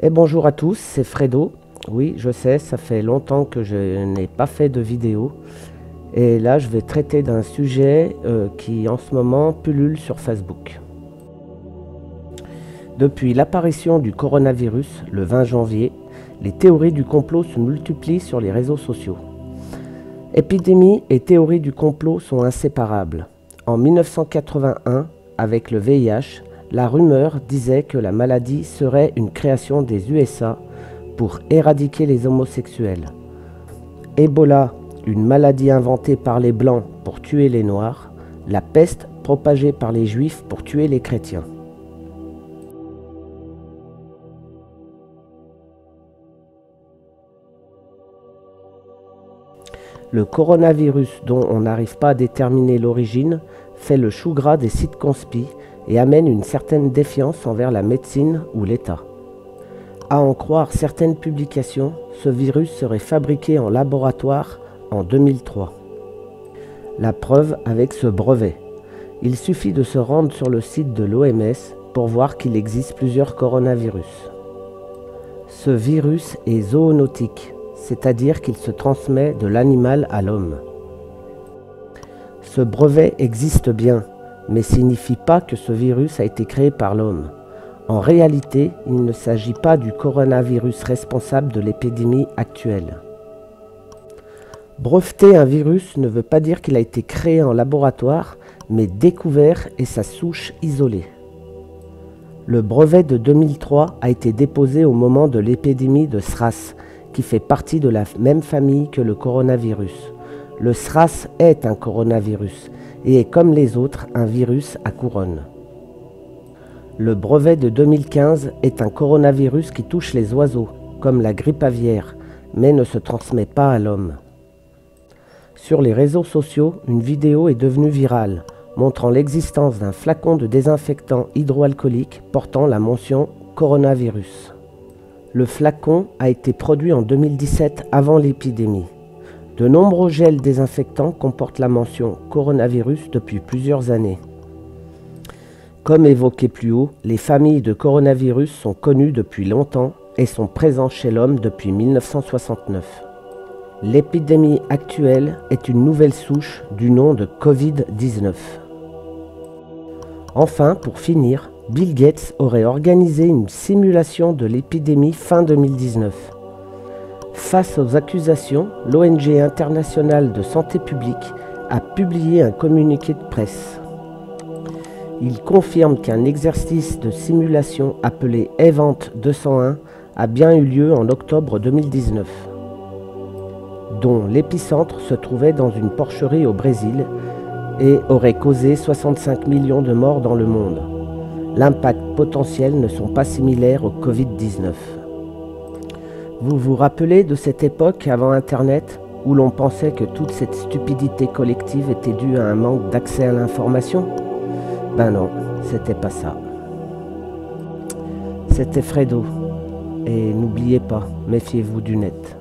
Et bonjour à tous, c'est Fredo. Oui, je sais, ça fait longtemps que je n'ai pas fait de vidéo. Et là, je vais traiter d'un sujet qui en ce moment pullule sur Facebook. Depuis l'apparition du coronavirus, le 20 janvier, les théories du complot se multiplient sur les réseaux sociaux. Épidémie et théorie du complot sont inséparables. En 1981, avec le VIH, la rumeur disait que la maladie serait une création des USA pour éradiquer les homosexuels. Ebola, une maladie inventée par les Blancs pour tuer les Noirs. La peste, propagée par les Juifs pour tuer les chrétiens. Le coronavirus, dont on n'arrive pas à déterminer l'origine, fait le chou gras des sites conspi et amène une certaine défiance envers la médecine ou l'État. À en croire certaines publications, ce virus serait fabriqué en laboratoire en 2003. La preuve avec ce brevet. Il suffit de se rendre sur le site de l'OMS pour voir qu'il existe plusieurs coronavirus. Ce virus est zoonotique, c'est-à-dire qu'il se transmet de l'animal à l'homme. Ce brevet existe bien, mais signifie pas que ce virus a été créé par l'homme. En réalité, il ne s'agit pas du coronavirus responsable de l'épidémie actuelle. Breveter un virus ne veut pas dire qu'il a été créé en laboratoire, mais découvert et sa souche isolée. Le brevet de 2003 a été déposé au moment de l'épidémie de SRAS, qui fait partie de la même famille que le coronavirus. Le SRAS est un coronavirus et est comme les autres un virus à couronne. Le brevet de 2015 est un coronavirus qui touche les oiseaux, comme la grippe aviaire, mais ne se transmet pas à l'homme. Sur les réseaux sociaux, une vidéo est devenue virale, montrant l'existence d'un flacon de désinfectant hydroalcoolique portant la mention coronavirus. Le flacon a été produit en 2017 avant l'épidémie. De nombreux gels désinfectants comportent la mention coronavirus depuis plusieurs années. Comme évoqué plus haut, les familles de coronavirus sont connues depuis longtemps et sont présentes chez l'homme depuis 1969. L'épidémie actuelle est une nouvelle souche du nom de Covid-19. Enfin, pour finir, Bill Gates aurait organisé une simulation de l'épidémie fin 2019. Face aux accusations, l'ONG internationale de santé publique a publié un communiqué de presse. Il confirme qu'un exercice de simulation appelé Event 201 a bien eu lieu en octobre 2019, dont l'épicentre se trouvait dans une porcherie au Brésil et aurait causé 65 millions de morts dans le monde. L'impact potentiel ne sont pas similaires au Covid-19. Vous vous rappelez de cette époque avant Internet où l'on pensait que toute cette stupidité collective était due à un manque d'accès à l'information ? Ben non, c'était pas ça. C'était Fredo. Et n'oubliez pas, méfiez-vous du net.